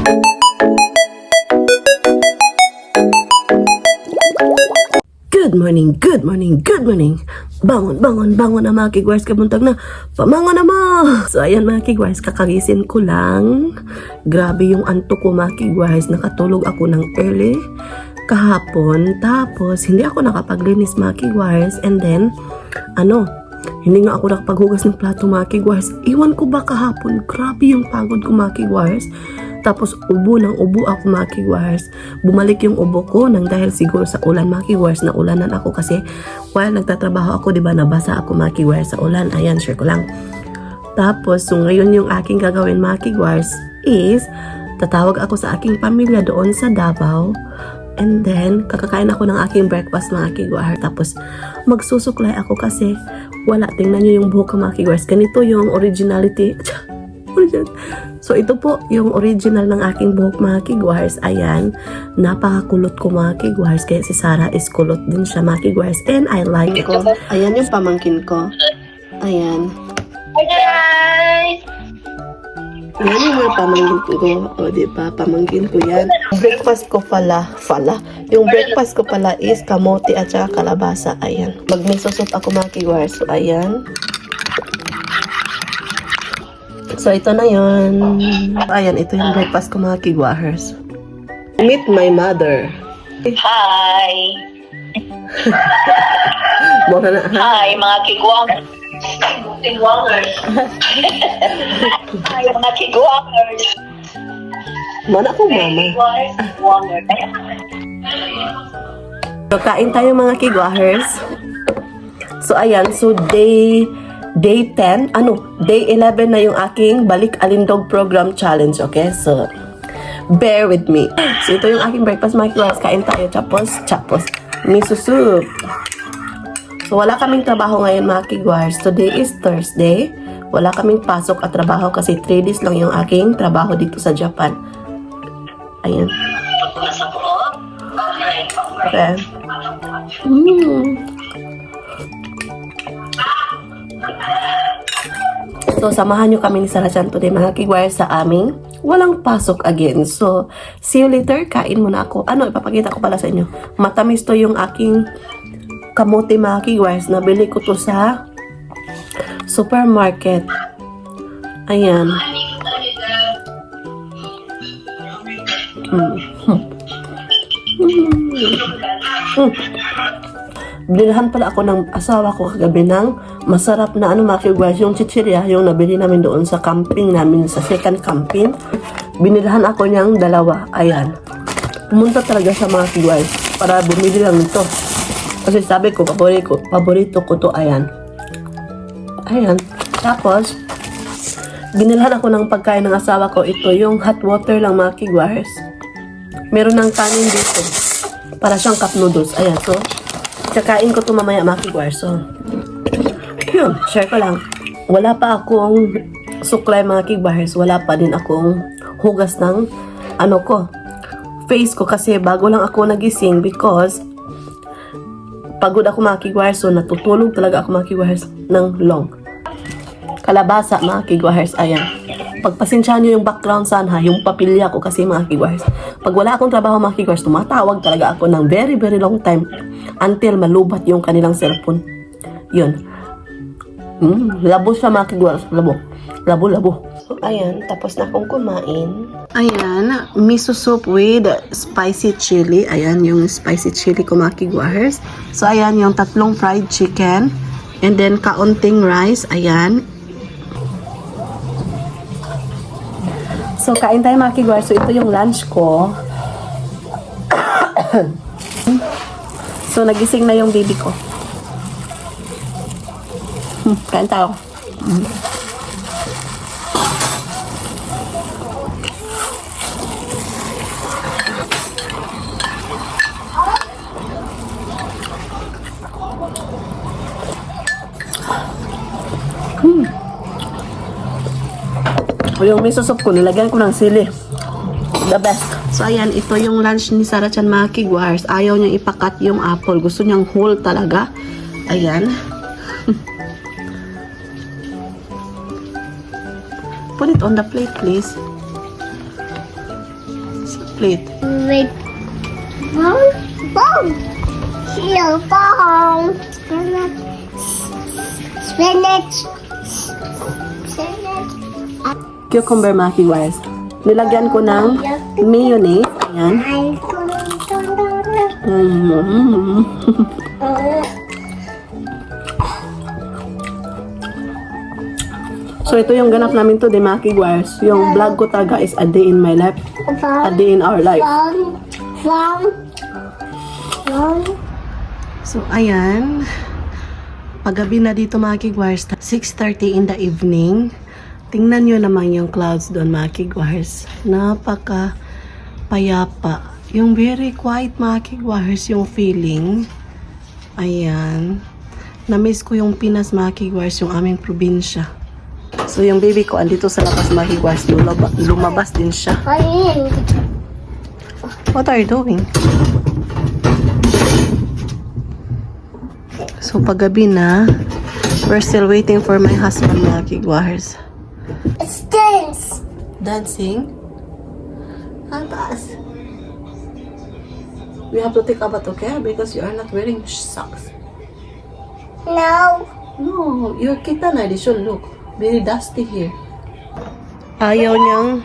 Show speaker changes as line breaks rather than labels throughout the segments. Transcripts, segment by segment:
Good morning, good morning, good morning. Bangon, bangon, bangon na mga kigwars, kabuntag na. Pamangon na mo! So ayan mga kigwars, kakagisin ko lang. Grabe yung antok ko mga kigwars. Nakatulog ako ng early kahapon. Tapos hindi ako nakapaglinis mga kigwars. And then, hindi nga ako nakapaghugas ng plato mga kigwars. Iwan ko ba kahapon? Grabe yung pagod ko mga kigwars. Tapos ubo ng ubo ako mga kigwars. Bumalik yung ubo ko nang dahil siguro sa ulan mga kigwars. Naulanan ako kasi while nagtatrabaho ako, diba, nabasa ako mga kigwars sa ulan. Ayan, share ko lang. Tapos, so ngayon yung aking gagawin mga kigwars is tatawag ako sa aking pamilya doon sa Davao. And then, kakakain ako ng aking breakfast mga kigwars. Tapos, magsusuklay ako kasi wala. Tingnan nyo yung buhok ko mga kigwars. Ganito yung originality. So, ito po yung original ng aking buhok mga kigwars. Ayan, napakakulot ko mga kigwars. Kaya si Sarah is kulot din siya mga kigwars. And I like ko. Ayan yung pamangkin ko. Ayan.
Hi guys!
Ayan yung mga pamangkin ko. O, diba? Pamangkin ko yan. Breakfast ko pala. Yung breakfast ko pala is kamote at saka kalabasa. Ayan. Magmisosot ako mga kigwars. So, ayan. So, ito na yun. Ayan, ito yung breakfast ko mga kigwahers. Meet my mother.
Hi!
Mora na, ha?
Hi mga kigwangers! Hi mga kigwangers!
Mana akong mama.
Kigwangers.
So, kain tayo mga kigwahers. So, ayan. So, Day 10, Day 11 na yung aking Balik Alindog Program Challenge, okay? So, bear with me. So, ito yung aking breakfast, mga kigwahers. Kain tayo, chapos, miso soup. So, wala kaming trabaho ngayon, mga kigwahers. Today is Thursday. Wala kaming pasok at trabaho kasi 3 days lang yung aking trabaho dito sa Japan. Ayan. Okay. So, samahan nyo kami ni Sarah Chan today mga kigwires sa aming walang pasok again. So, see you later. Kain muna ako. Ipapakita ko pala sa inyo. Matamis to yung aking kamote mga kigwires. Nabili ko to sa supermarket. Ayan. Bilhan pala ako ng asawa ko kagabi ng masarap na mga kigwires, yung chichirya, yung nabili namin doon sa camping namin, sa second camping. Binilhan ako niyang 2. Ayan. Pumunta talaga sa mga kigwires para bumili lang ito. Kasi sabi ko, paborito ko to. Ayan. Ayan. Tapos, binilhan ako ng pagkain ng asawa ko. Ito yung hot water lang mga kigwires. Meron ng kanin dito. Para siyang cup noodles. Ayan. So, kakain ko ito mamaya mga kigwires. So, yun, share ko lang. Wala pa akong suklay mga kigwires. Wala pa din akong hugas ng face ko kasi bago lang ako nagising because pagod ako mga kigwires. So, natutulog talaga ako mga kigwires ng long. Kalabasa mga kigwires. Ayan. Pagpasensyahan nyo yung background sana, yung papilya ko kasi mga kigwires. Pag wala akong trabaho mga kigwires, tumatawag talaga ako ng very very long time until malubat yung kanilang cellphone. Yun. Labo siya mga kigwires. Labo. So, ayan. Tapos na akong kumain. Ayan. Miso soup with spicy chili. Ayan yung spicy chili ko mga kigwires. So, ayan yung 3 fried chicken. And then, kaunting rice. Ayan. So, kain tayo mga kigwires. So, ito yung lunch ko. So, nagising na yung baby ko. Kain tayo. Yung miso soup ko, nilagyan ko ng sili. The best. So, ayan, ito yung lunch ni Sarah Chan mga kigwires. Ayaw niyang ipakat yung apple. Gusto niyang whole talaga. Ayan. Put it on the plate, please. plate?
With bone. Here, bone. Spinach. Spinach.
Cucumber Maki Wars. Nilagyan ko ng mayonnaise. Ayan. So, ito yung ganap namin to, the Maki Wars. Yung vlog ko talaga is a day in my life. A day in our life. So, ayan. Paggabi na dito, Maki Wars. 6:30 in the evening. Tingnan nyo naman yung clouds doon, Maki Wars. Napaka payapa. Yung very quiet, Maki Wars, yung feeling. Ayan. Na-miss ko yung Pinas, Maki Wars, yung aming probinsya. So, yung baby ko, andito sa labas, Maki Wars. Lumabas din siya. What are you doing? So, paggabi na, we're still waiting for my husband, Maki Wars.
It's dance.
Dancing? Atas. We have to take a bath, okay? Because you are not wearing socks.
No.
No, your kita na, they should look. Very dusty here. Ayaw niyang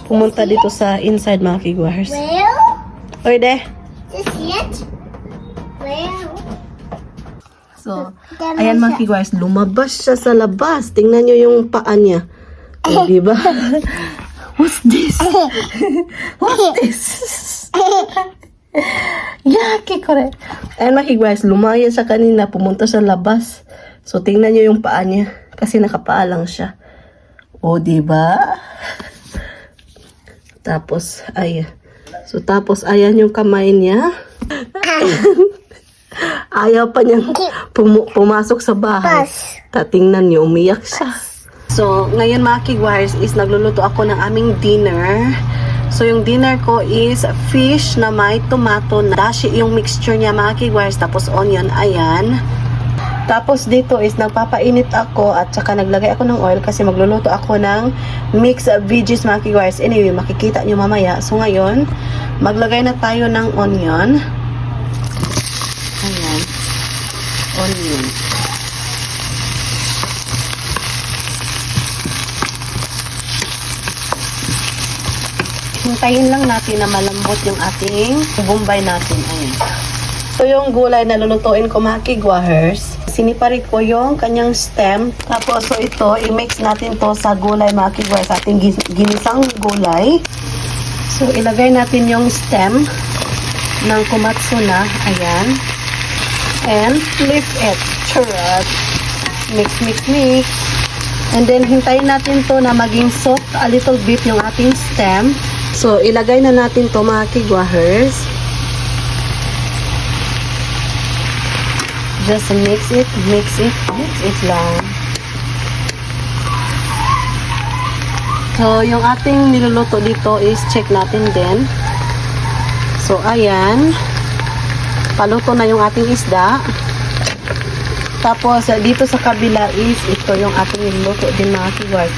pumunta dito sa inside, mga kigwars.
Well,
Oy, de.
just yet. Well.
So, ayan mga kigwars, lumabas siya sa labas. Tingnan niyo yung paa niya. O, diba? What's this? What's this? Yaki ko rin. Ayan mga kigwars, lumaya siya kanina, pumunta sa labas. So, tingnan niyo yung paa niya. Kasi nakapaa lang siya. O, diba? Tapos, ayan. So, tapos, ayan yung kamay niya. Ayaw pa niyang pumasok sa bahay. Tatingnan niyo, umiyak siya. So, ngayon mga kigwires is nagluluto ako ng aming dinner. So, yung dinner ko is fish na may tomato, dashi yung mixture niya mga kigwires, tapos onion, ayan. Tapos dito is nagpapainit ako at saka naglagay ako ng oil kasi magluluto ako ng mixed veggies mga kigwires. Anyway, makikita nyo mamaya. So ngayon, maglagay na tayo ng onion. Ayan. Onion. Hintayin lang natin na malambot yung ating bombay natin. Ayan. So yung gulay na lulutuin ko mga kigwahers, siniparit ko yung kanyang stem. Tapos so ito, i-mix natin to sa gulay mga kigwahers, ating ginisang gulay. So ilagay natin yung stem ng kumatsuna. Ayan. And flip it. Charot. Mix, mix, mix. And then hintayin natin to na maging soft a little bit yung ating stem. So ilagay na natin to mga kigwahers. Just mix it lang. So, yung ating niluluto dito is check natin din. So, ayan. Paluto na yung ating isda. Tapos, dito sa kabila is ito yung ating niluluto din mga kigwars.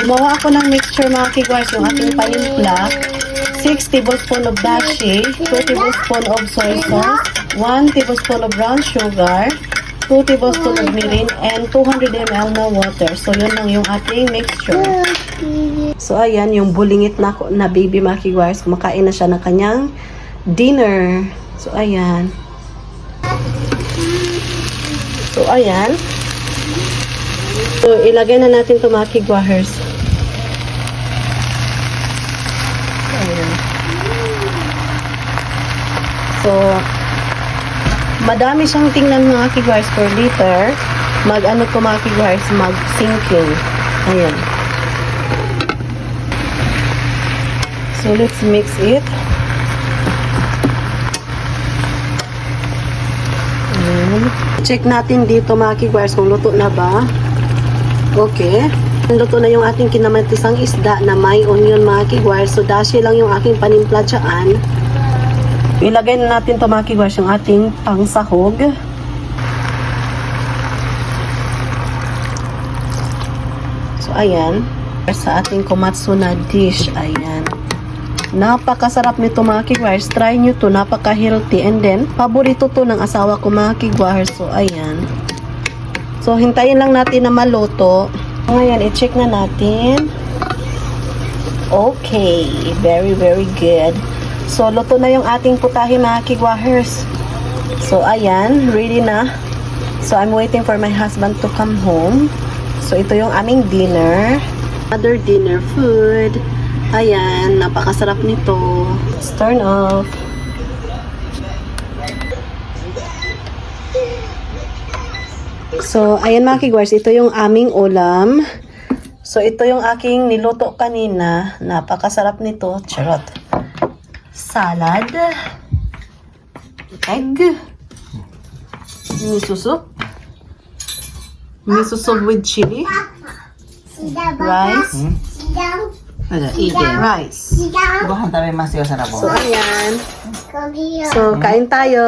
Gumawa ako ng mixture mga kigwars, yung ating panimpla. 6 tablespoon of dashi, 2 tablespoon of soy sauce, 1 tablespoon of brown sugar, 2 tablespoon of mirin, and 200 ml na water. So, yun lang yung ating mixture. So, ayan, yung bulingit na baby Maki Wars, kumakain na siya ng kanyang dinner. So, ayan. So, ayan. So, ilagay na natin ito Maki Wars. So, madami siyang tingnan mga kigwars per liter. Mag-ano ko mga kigwars, mag-sinking. Ayan. So, let's mix it. Ayan. Check natin dito mga kigwars kung luto na ba. Okay. Luto na yung ating kinamatisang isda na may onion mga kigwars. So, dashi lang yung aking panimpla dyan. Ilagay na natin ito mga kigwars yung ating pangsahog. So, ayan. Sa ating komatsu na dish, ayan. Napakasarap nito mga kigwars. Try nyo to. Napaka-healthy. And then, paborito to ng asawa ko mga kigwars. So, ayan. So, hintayin lang natin na maluto. Ngayon, i-check na natin. Okay. Very, very good. So, luto na yung ating putahe mga kigwahers. So, ayan. Ready na. So, I'm waiting for my husband to come home. So, ito yung aming dinner. Other dinner food. Ayan. Napakasarap nito. Let's turn off. So, ayan mga kigwars. Ito yung aming ulam. So, ito yung aking niluto kanina. Napakasarap nito. Charot. Salad. Egg. Miso soup. Miso soup with chili.
Sit down, Papa.
Rice.
Sit down.
Rice.
Sit down.
Bukan tabi masih sa
So, ayan.
Come here.
So, kain tayo.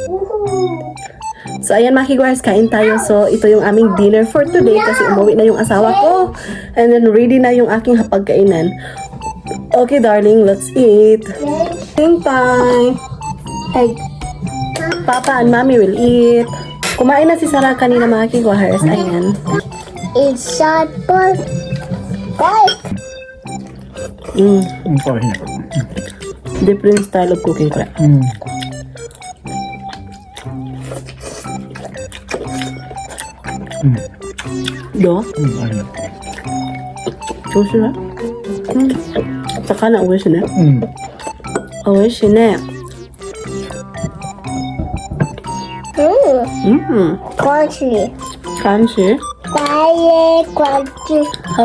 Woohoo.
So, ayan mga kigwars, kain tayo. So, ito yung aming dinner for today kasi umuwi na yung asawa ko. And then, ready na yung aking hapagkainan. Okay, darling, let's eat. Eating time. Hey, Papa and Mommy will eat. Kumain na si Sarah kanina mga kigwars. Ayan.
It's short for bike.
Different style of cooking crap. Do? Gusto na? Saka na, uwi siya na. Uwi siya na.
Country.
Crunchy.
Country.
How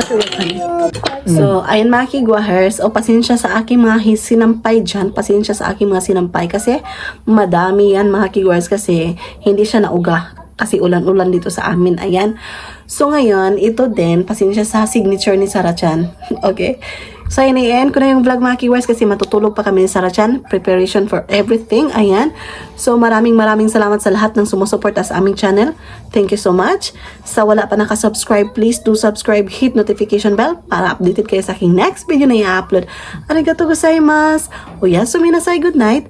to work on it? So, ayun mga kigwahers, o pasensya sa aking mga sinampay dyan, pasensya sa aking mga sinampay kasi madami yan mga kigwahers kasi hindi siya nauga kasi ulan-ulan dito sa amin, ayan. So, ngayon, ito din, pasensya sa signature ni Sarah Chan, okay? So, ayun, i-end ko na yung vlog mga kigwahers kasi matutulog pa kami ni Sarah Chan, preparation for everything, ayan. So, maraming salamat sa lahat ng sumusuporta sa aming channel. Thank you so much. Sa wala pa nakasubscribe, please do subscribe, hit notification bell para updated kayo sa aking next video na i-upload. Arigato gozaimasu. Oyasumi nasai, good night.